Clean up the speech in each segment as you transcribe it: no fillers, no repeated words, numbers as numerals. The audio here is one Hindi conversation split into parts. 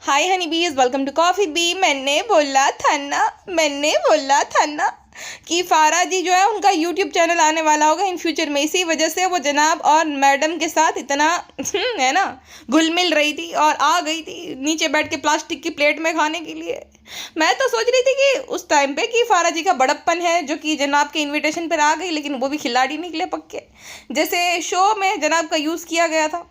हाय हनी बीज, वेलकम टू कॉफ़ी बी। मैंने बोला था ना कि फारा जी जो है उनका यूट्यूब चैनल आने वाला होगा इन फ्यूचर में। इसी वजह से वो जनाब और मैडम के साथ इतना है ना घुल मिल रही थी और आ गई थी नीचे बैठ के प्लास्टिक की प्लेट में खाने के लिए। मैं तो सोच रही थी कि उस टाइम पे कि फारा जी का बड़प्पन है जो कि जनाब के इनविटेशन पर आ गई, लेकिन वो भी खिलाड़ी निकले पक्के। जैसे शो में जनाब का यूज़ किया गया था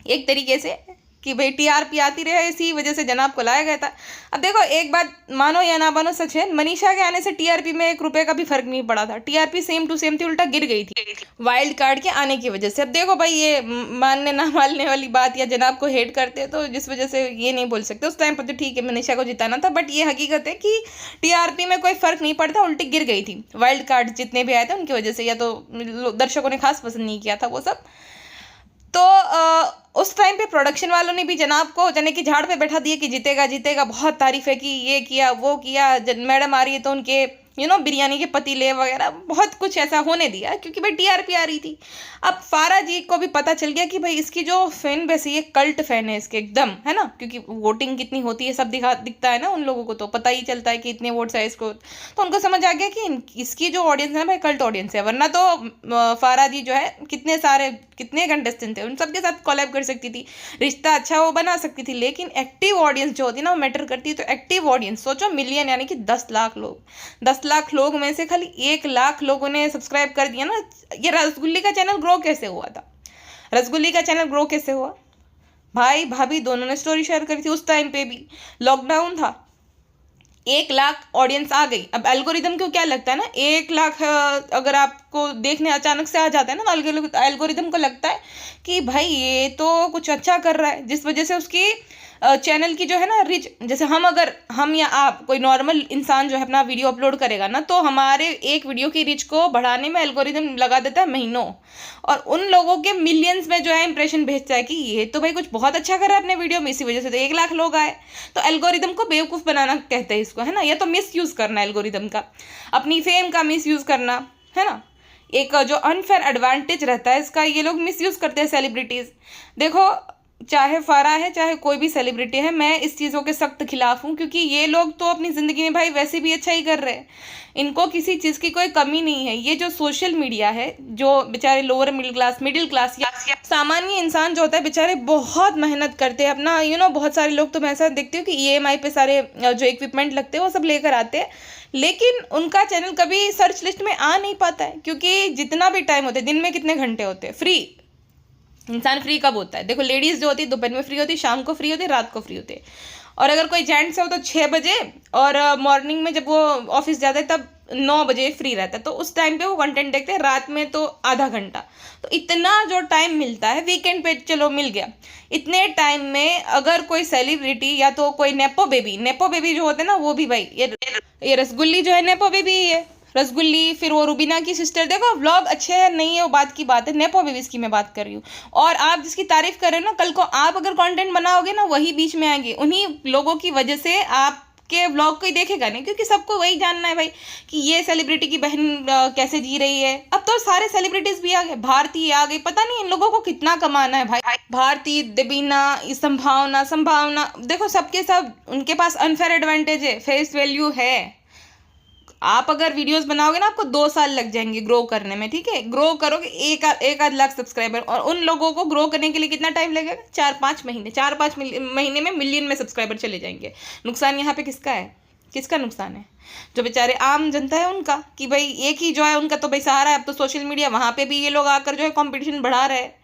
एक तरीके से कि भाई टीआरपी आती रहे, इसी वजह से जनाब को लाया गया था। अब देखो, एक बात मानो या ना मानो सच है, मनीषा के आने से टीआरपी में 1 रुपए का भी फर्क नहीं पड़ा था। टीआरपी सेम टू सेम थी, उल्टा गिर गई थी वाइल्ड कार्ड के आने की वजह से। अब देखो भाई, ये मानने ना मानने वाली बात या जनाब को हेट करते तो जिस वजह से ये नहीं बोल सकते। उस टाइम पर तो ठीक है, मनीषा को जिताना था, बट ये हकीकत है कि टीआरपी में कोई फर्क नहीं पड़ता, उल्टी गिर गई थी। वाइल्ड कार्ड जितने भी आए थे उनकी वजह से, या तो दर्शकों ने खास पसंद नहीं किया था वो सब। तो उस टाइम पे प्रोडक्शन वालों ने भी जनाब को जने की झाड़ पे बैठा दिया कि जीतेगा जीतेगा, बहुत तारीफ है कि ये किया वो किया, मैडम आ रही है तो उनके बिरयानी के पतीले वगैरह बहुत कुछ ऐसा होने दिया क्योंकि भाई टीआरपी आ रही थी। अब फारा जी को भी पता चल गया कि भाई इसकी जो फैन बेस है ये कल्ट फैन है इसके एकदम, है ना, क्योंकि वोटिंग कितनी होती है सब दिखता है ना, उन लोगों को तो पता ही चलता है कि इतने वोट्स है इसको। तो उनको समझ आ गया कि इसकी जो ऑडियंस है भाई कल्ट ऑडियंस है, वरना तो फारा जी जो है कितने कंटेस्टेंट थे उन सबके साथ कोलैब कर सकती थी, रिश्ता अच्छा वो बना सकती थी। लेकिन एक्टिव ऑडियंस जो होती है ना वो मैटर करती है। तो एक्टिव ऑडियंस सोचो, मिलियन यानी कि 10 लाख लोग, 10 लाख लोग में से खाली 1 लाख लोगों ने सब्सक्राइब कर दिया ना। ये रसगुल्ली का चैनल ग्रो कैसे हुआ था? रसगुल्ली का चैनल ग्रो कैसे हुआ? भाई भाभी दोनों ने स्टोरी शेयर करी थी, उस टाइम पे भी लॉकडाउन था, 1 लाख ऑडियंस आ गई। अब एल्गोरिदम को क्या लगता है ना, 1 लाख अगर आपको देखने अचानक से आ जाता है ना तो एल्गोरिदम को लगता है कि भाई ये तो कुछ अच्छा कर रहा है, जिस वजह से उसकी चैनल की जो है ना रिच, जैसे हम या आप कोई नॉर्मल इंसान जो है अपना वीडियो अपलोड करेगा ना, तो हमारे एक वीडियो की रिच को बढ़ाने में एल्गोरिदम लगा देता है महीनों, और उन लोगों के मिलियंस में जो है इंप्रेशन भेजता है कि ये तो भाई कुछ बहुत अच्छा कर रहा है अपने वीडियो में, इसी वजह से तो 1 लाख लोग आए। तो एल्गोरिदम को बेवकूफ़ बनाना कहते हैं इसको, है ना, या तो मिस यूज़ करना एल्गोरिदम का, अपनी फेम का मिस यूज़ करना, है ना। एक जो अनफेयर एडवांटेज रहता है इसका ये लोग मिस यूज़ करते हैं सेलिब्रिटीज़। देखो, चाहे फारा है चाहे कोई भी सेलिब्रिटी है, मैं इस चीज़ों के सख्त खिलाफ हूँ, क्योंकि ये लोग तो अपनी ज़िंदगी में भाई वैसे भी अच्छा ही कर रहे हैं, इनको किसी चीज़ की कोई कमी नहीं है। ये जो सोशल मीडिया है, जो बेचारे लोअर मिडिल क्लास या सामान्य इंसान जो होता है, बेचारे बहुत मेहनत करते हैं अपना बहुत सारे लोग तो मैं ऐसा देखती हूँ कि ईएमआई पे सारे जो इक्विपमेंट लगते हैं वो सब लेकर आते हैं, लेकिन उनका चैनल कभी सर्च लिस्ट में आ नहीं पाता है, क्योंकि जितना भी टाइम होता है, दिन में कितने घंटे होते हैं, फ्री इंसान फ्री कब होता है? देखो, लेडीज़ जो होती है दोपहर में फ्री होती है, शाम को फ्री होती है, रात को फ्री होती है, और अगर कोई जेंट्स है तो 6 बजे, और मॉर्निंग में जब वो ऑफिस जाते हैं तब 9 बजे फ्री रहता है, तो उस टाइम पे वो कंटेंट देखते हैं। रात में तो आधा घंटा, तो इतना जो टाइम मिलता है वीकेंड पे चलो मिल गया, इतने टाइम में अगर कोई सेलिब्रिटी या तो कोई नेपो बेबी जो होते हैं ना, वो भी भाई ये रसगुल्ली जो है नेपो बेबी ही है, रसगुल्ली, फिर वो रुबीना की सिस्टर। देखो, व्लॉग अच्छे हैं नहीं है वो बात की बात है, नेपो बेबीज की मैं बात कर रही हूँ। और आप जिसकी तारीफ कर रहे हो ना, कल को आप अगर कंटेंट बनाओगे ना, वही बीच में आएंगे, उन्हीं लोगों की वजह से आपके व्लॉग कोई देखेगा नहीं, क्योंकि सबको वही जानना है भाई कि ये सेलिब्रिटी की बहन कैसे जी रही है। अब तो सारे सेलिब्रिटीज भी आ गए, भारती आ गई, पता नहीं इन लोगों को कितना कमाना है भाई। भारती, देबीना, संभावना, देखो सबके सब उनके पास अनफेयर एडवांटेज है, फेस वैल्यू है। आप अगर वीडियोस बनाओगे ना, आपको 2 साल लग जाएंगे ग्रो करने में, ठीक है, ग्रो करोगे एक आध लाख सब्सक्राइबर, और उन लोगों को ग्रो करने के लिए कितना टाइम लगेगा? 4-5 महीने, 4-5 महीने में मिलियन में सब्सक्राइबर चले जाएंगे। नुकसान यहाँ पे किसका है? किसका नुकसान है? जो बेचारे आम जनता है उनका, कि भाई एक ही जो है उनका तो भाई सहारा है। अब तो सोशल मीडिया, वहाँ पे भी ये लोग आकर जो है कॉम्पिटिशन बढ़ा रहे हैं।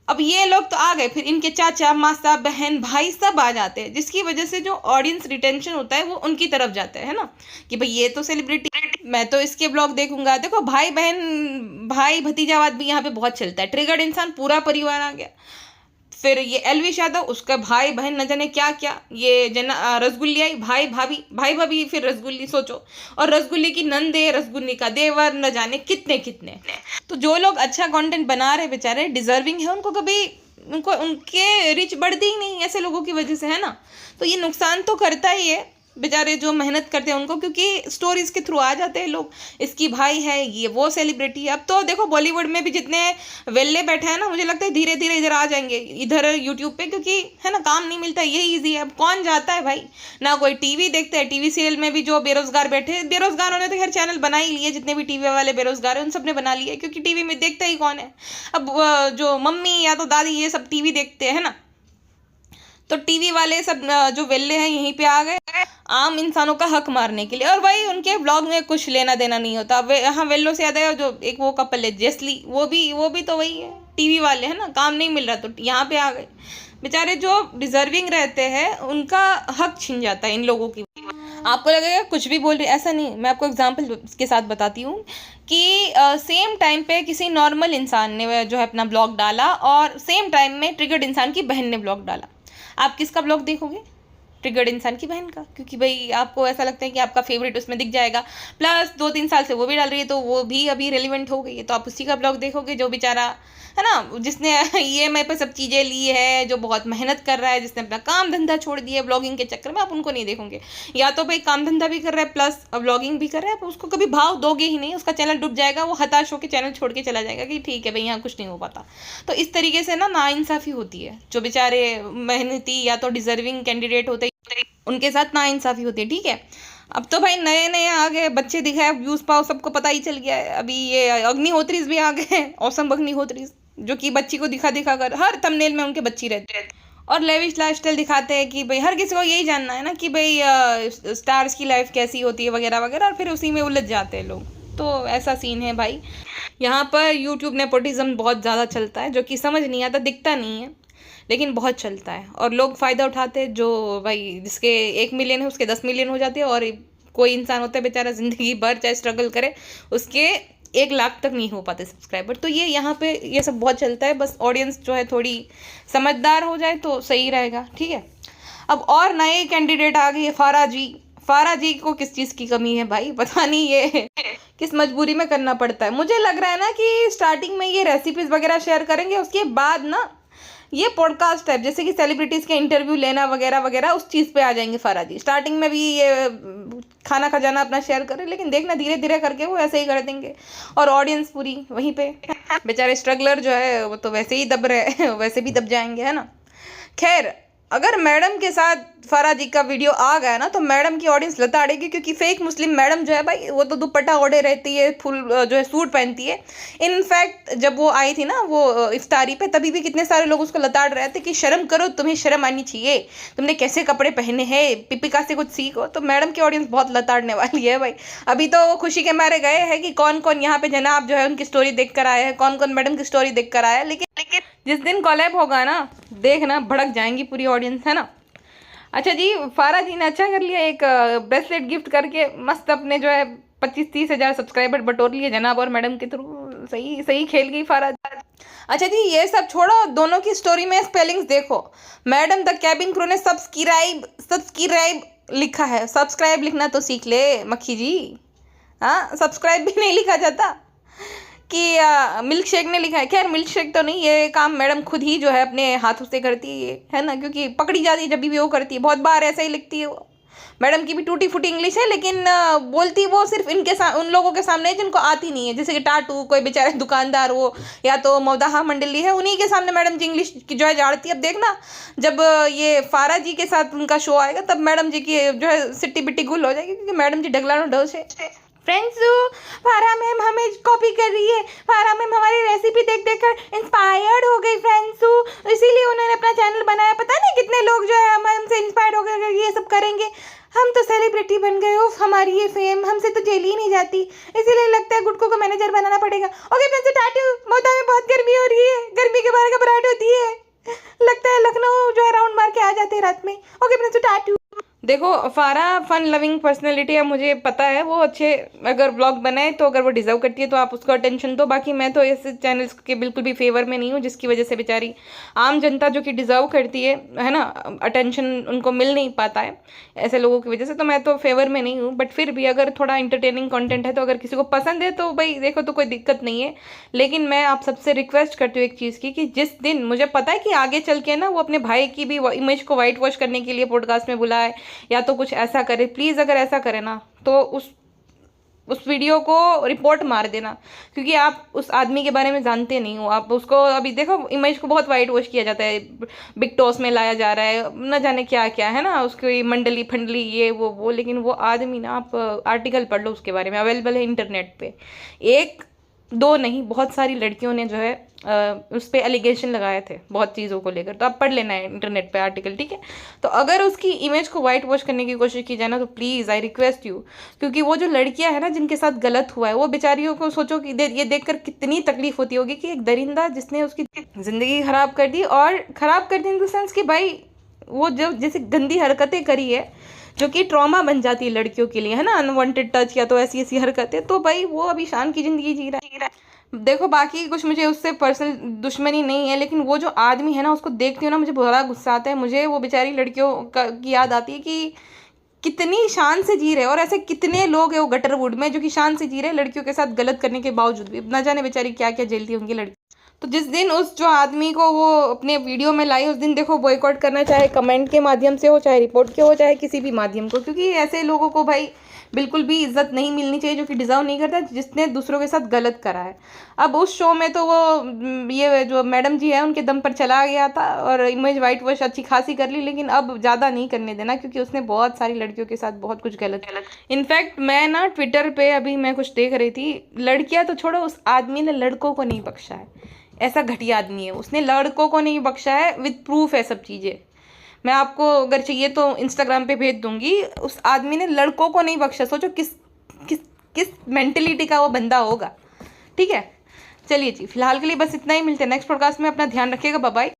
अब ये लोग तो आ गए, फिर इनके चाचा, मासा, बहन, भाई सब आ जाते हैं, जिसकी वजह से जो ऑडियंस रिटेंशन होता है वो उनकी तरफ जाता है ना, कि भाई ये तो सेलिब्रिटी, मैं तो इसके ब्लॉग देखूंगा। देखो, भाई बहन, भाई भतीजावाद भी यहाँ पे बहुत चलता है, ट्रिगर्ड इंसान पूरा परिवार आ गया। फिर ये एलविश यादव, उसका भाई बहन न जाने क्या क्या, ये रसगुल्ली आई, भाई भाभी, फिर रसगुल्ली, सोचो, और रसगुल्ली की नंदे, रसगुल्ली का देवर, न जाने कितने कितने। तो जो लोग अच्छा कंटेंट बना रहे बेचारे डिजर्विंग है, उनको कभी उनके रिच बढ़ती ही नहीं ऐसे लोगों की वजह से, है ना। तो ये नुकसान तो करता ही है। बेचारे जो मेहनत करते हैं उनको, क्योंकि स्टोरीज के थ्रू आ जाते हैं लोग, इसकी भाई है, ये वो सेलिब्रिटी है। अब तो देखो बॉलीवुड में भी जितने वेल्ले बैठे हैं ना, मुझे लगता है धीरे धीरे इधर आ जाएंगे, इधर यूट्यूब पे, क्योंकि है ना काम नहीं मिलता, ये ईजी है। अब कौन जाता है भाई, ना कोई टीवी देखता है। टीवी सीरियल में भी जो बेरोजगार बैठे, बेरोजगारों ने तो खैर चैनल बना ही लिए, जितने भी टीवी वाले बेरोजगार हैं उन सब ने बना लिए, क्योंकि टीवी में देखता ही कौन है। अब जो मम्मी या तो दादी ये सब टीवी देखते हैं ना, तो टीवी वाले सब जो वेल्ले हैं यहीं पे आ गए आम इंसानों का हक मारने के लिए, और भाई उनके ब्लॉग में कुछ लेना देना नहीं होता। हाँ, वेल्लो से याद है जो एक वो कपल है जेसली, वो भी तो वही है, टीवी वाले है ना, काम नहीं मिल रहा तो यहाँ पे आ गए। बेचारे जो डिजर्विंग रहते हैं उनका हक छिन जाता है इन लोगों की। आपको लगेगा कुछ भी बोल रही, ऐसा नहीं। मैं आपको एग्जांपल के साथ बताती हूँ कि सेम टाइम पे किसी नॉर्मल इंसान ने जो है अपना ब्लॉग डाला, और सेम टाइम में ट्रिगर्ड इंसान की बहन ने ब्लॉग डाला। आप किसका ब्लॉग देखोगे? ट्रिगर्ड इंसान की बहन का, क्योंकि भाई आपको ऐसा लगता है कि आपका फेवरेट उसमें दिख जाएगा, प्लस 2-3 साल से वो भी डाल रही है तो वो भी अभी रेलिवेंट हो गई है, तो आप उसी का ब्लॉग देखोगे जो बेचारा है ना, जिसने EMI पे सब चीज़ें ली है, जो बहुत मेहनत कर रहा है, जिसने अपना काम धंधा छोड़ दिया है ब्लॉगिंग के चक्कर में। आप उनको नहीं देखोगे, या तो भाई काम धंधा भी कर रहा है प्लस ब्लॉगिंग भी कर रहा है, आप उसको कभी भाव दोगे ही नहीं, उसका चैनल डूब जाएगा, वो हताश होकर चैनल छोड़ के चला जाएगा कि ठीक है भाई यहाँ कुछ नहीं हो पाता। तो इस तरीके से ना नाइंसाफ़ी होती है, जो बेचारे मेहनती या तो डिजर्विंग कैंडिडेट होते उनके साथ नाइंसाफ़ी होती है, ठीक है। अब तो भाई नए नए आ गए बच्चे दिखाए, व्यूज़ पाओ, सबको पता ही चल गया है। अभी ये अग्निहोत्रीज भी आ गए, औसम अग्निहोत्रीज, जो कि बच्ची को दिखा दिखा कर हर थंबनेल में उनके बच्ची रहते हैं, और लेविश लाइफस्टाइल दिखाते हैं कि भाई हर किसी को यही जानना है ना कि भाई स्टार्स की लाइफ कैसी होती है वगैरह वगैरह, और फिर उसी में उलझ जाते हैं लोग। तो ऐसा सीन है भाई, यहाँ पर यूट्यूब नेपोटिज्म बहुत ज़्यादा चलता है, जो कि समझ नहीं आता, दिखता नहीं है लेकिन बहुत चलता है, और लोग फ़ायदा उठाते हैं। जो भाई जिसके 1 मिलियन है उसके 10 मिलियन हो जाते हैं, और कोई इंसान होता है बेचारा ज़िंदगी भर चाहे स्ट्रगल करे, उसके 1 लाख तक नहीं हो पाते सब्सक्राइबर। तो ये यहाँ पे ये सब बहुत चलता है, बस ऑडियंस जो है थोड़ी समझदार हो जाए तो सही रहेगा, ठीक है। अब और नए कैंडिडेट आ गए, फारा जी को किस चीज़ की कमी है भाई, पता नहीं ये किस मजबूरी में करना पड़ता है। मुझे लग रहा है ना कि स्टार्टिंग में ये रेसिपीज़ वगैरह शेयर करेंगे, उसके बाद ना ये पॉडकास्ट टाइप, जैसे कि सेलिब्रिटीज़ के इंटरव्यू लेना वगैरह वगैरह, उस चीज़ पे आ जाएंगे फारा जी। स्टार्टिंग में भी ये खाना खजाना अपना शेयर करें, लेकिन देखना धीरे धीरे करके वो ऐसे ही कर देंगे, और ऑडियंस पूरी वहीं पे। बेचारे स्ट्रगलर जो है वो तो वैसे ही दब रहे वैसे भी दब जाएंगे, है ना। खैर, अगर मैडम के साथ फारा जी का वीडियो आ गया ना, तो मैडम की ऑडियंस लताड़ेगी, क्योंकि फेक मुस्लिम मैडम जो है भाई, वो तो दुपट्टा ओढ़े रहती है, फुल जो है सूट पहनती है। इनफैक्ट जब वो आई थी ना वो इफ्तारी पे, तभी भी कितने सारे लोग उसको लताड़ रहे थे कि शर्म करो, तुम्हें शर्म आनी चाहिए, तुमने कैसे कपड़े पहने हैं, पिपिका से कुछ सीखो। तो मैडम की ऑडियंस बहुत लताड़ने वाली है भाई। अभी तो वो खुशी के मारे गए हैं कि कौन कौन यहाँ पे जनाब जो है उनकी स्टोरी देख कर आया है, कौन कौन मैडम की स्टोरी देख कर आया है। लेकिन जिस दिन कॉलैब होगा ना, देखना भड़क जाएंगी पूरी ऑडियंस, है ना। अच्छा जी, फारा जी ने अच्छा कर लिया, एक ब्रेसलेट गिफ्ट करके मस्त अपने जो है 25-30 हज़ार सब्सक्राइबर बटोर लिए जनाब और मैडम के थ्रू। सही खेल गई फारा। अच्छा जी, ये सब छोड़ो, दोनों की स्टोरी में स्पेलिंग्स देखो। मैडम द कैबिन क्रू ने सब्सक्राइब लिखा है, सब्सक्राइब लिखना तो सीख ले मक्खी जी। हाँ, सब्सक्राइब भी नहीं लिखा जाता कि मिल्क शेक ने लिखा है। खैर मिल्क शेक तो नहीं, ये काम मैडम खुद ही जो है अपने हाथों से करती है ना, क्योंकि पकड़ी जाती है जब भी वो करती है, बहुत बार ऐसा ही लिखती है वो। मैडम की भी टूटी फूटी इंग्लिश है, लेकिन बोलती वो सिर्फ उन लोगों के सामने जिनको आती नहीं है, जैसे कि टाटू, कोई बेचारे दुकानदार हो, या तो मौदाहा मंडली है, उन्हीं के सामने मैडम जी इंग्लिश की जो है झाड़ती है। अब देखना जब ये फारा जी के साथ उनका शो आएगा, तब मैडम जी की जो है सिट्टी बिट्टी गुल हो जाएगी, क्योंकि मैडम जी ढगलानो ढो से। फ्रेंड्स, फारा मैम हमें कॉपी कर रही है, फारा मैम हमारी रेसिपी देख देख कर इंस्पायर्ड हो गई फ्रेंड्स, इसीलिए उन्होंने अपना चैनल बनाया। पता नहीं कितने लोग जो है हमसे इंस्पायर्ड हो गए ये सब करेंगे, हम तो सेलिब्रिटी बन गए, उफ हमारी ये फेम हमसे तो झेली ही नहीं जाती, इसीलिए लगता है गुटको को मैनेजर बनाना पड़ेगा। Okay friends, टाटू। मोदा में बहुत गर्मी हो रही है, गर्मी के बाहर घबराहट होती है, लगता है लखनऊ जो है राउंड मार के आ जाते हैं रात में। Okay friends, टाटू। देखो, फारा फन लविंग पर्सनैलिटी है, मुझे पता है वो अच्छे अगर ब्लॉग बनाए तो अगर वो डिज़र्व करती है तो आप उसको अटेंशन दो। बाकी मैं तो ऐसे चैनल्स के बिल्कुल भी फेवर में नहीं हूँ, जिसकी वजह से बेचारी आम जनता जो कि डिज़र्व करती है ना, अटेंशन उनको मिल नहीं पाता है ऐसे लोगों की वजह से। तो मैं तो फेवर में नहीं हूँ, बट फिर भी अगर थोड़ा इंटरटेनिंग कंटेंट है तो अगर किसी को पसंद है तो भाई देखो, तो कोई दिक्कत नहीं है। लेकिन मैं आप सबसे रिक्वेस्ट करती हूँ एक चीज़ की, कि जिस दिन मुझे पता है कि आगे चल के ना वो अपने भाई की भी इमेज को वाइट वॉश करने के लिए पॉडकास्ट में बुलाए, या तो कुछ ऐसा करे। प्लीज़ अगर ऐसा करे ना तो उस वीडियो को रिपोर्ट मार देना, क्योंकि आप उस आदमी के बारे में जानते नहीं हो। आप उसको अभी देखो, इमेज को बहुत वाइट वॉश किया जाता है, बिग टॉस में लाया जा रहा है, न जाने क्या क्या है ना, उसकी मंडली फंडली ये वो, लेकिन वो आदमी ना, आप आर्टिकल पढ़ लो उसके बारे में, अवेलेबल है इंटरनेट पे। एक दो नहीं, बहुत सारी लड़कियों ने जो है उस पर एलिगेशन लगाए थे बहुत चीज़ों को लेकर, तो आप पढ़ लेना है इंटरनेट पे आर्टिकल, ठीक है। तो अगर उसकी इमेज को वाइट वॉश करने की कोशिश की जाए ना, तो प्लीज़ आई रिक्वेस्ट यू, क्योंकि वो जो लड़कियां हैं ना जिनके साथ गलत हुआ है, वो बेचारियों को सोचो कि ये देखकर कितनी तकलीफ होती होगी कि एक दरिंदा जिसने उसकी ज़िंदगी ख़राब कर दी, और ख़राब कर दी इन द सेंस कि भाई वो जो जैसे गंदी हरकतें करी है जो कि ट्रॉमा बन जाती है लड़कियों के लिए, है ना, अनवांटेड टच या तो ऐसी ऐसी हरकतें, तो भाई वो अभी शान की ज़िंदगी जी रहा है। देखो बाकी कुछ मुझे उससे पर्सनल दुश्मनी नहीं है, लेकिन वो जो आदमी है ना, उसको देखती हूँ ना मुझे बड़ा गुस्सा आता है। मुझे वो बेचारी लड़कियों की याद आती है कि कितनी शान से जी रहे, और ऐसे कितने लोग हैं वो गटरवुड में जो कि शान से जी रहे लड़कियों के साथ गलत करने के बावजूद भी, ना जाने बेचारी क्या क्या झेलती होंगी लड़की। तो जिस दिन उस जो आदमी को वो अपने वीडियो में लाई, उस दिन देखो बॉयकॉट करना, चाहे कमेंट के माध्यम से हो, चाहे रिपोर्ट के हो, चाहे किसी भी माध्यम को, क्योंकि ऐसे लोगों को भाई बिल्कुल भी इज्जत नहीं मिलनी चाहिए, जो कि डिज़र्व नहीं करता, जिसने दूसरों के साथ गलत करा है। अब उस शो में तो वो ये जो मैडम जी है उनके दम पर चला गया था और इमेज वाइट वॉश अच्छी खासी कर ली, लेकिन अब ज़्यादा नहीं करने देना, क्योंकि उसने बहुत सारी लड़कियों के साथ बहुत कुछ गलत। इनफैक्ट मैं ना ट्विटर पे अभी मैं कुछ देख रही थी, लड़कियां तो छोड़ो, उस आदमी ने लड़कों को नहीं बख्शा है। ऐसा घटिया आदमी है, उसने लड़कों को नहीं बख्शा है, विद प्रूफ है सब चीज़ें। मैं आपको अगर चाहिए तो इंस्टाग्राम पे भेज दूंगी। उस आदमी ने लड़कों को नहीं बख्शा। सोचो किस किस किस मेंटेलिटी का वो बंदा होगा, ठीक है। चलिए जी, फिलहाल के लिए बस इतना ही, मिलते हैं नेक्स्ट पॉडकास्ट में। अपना ध्यान रखिएगा, बाय बाय।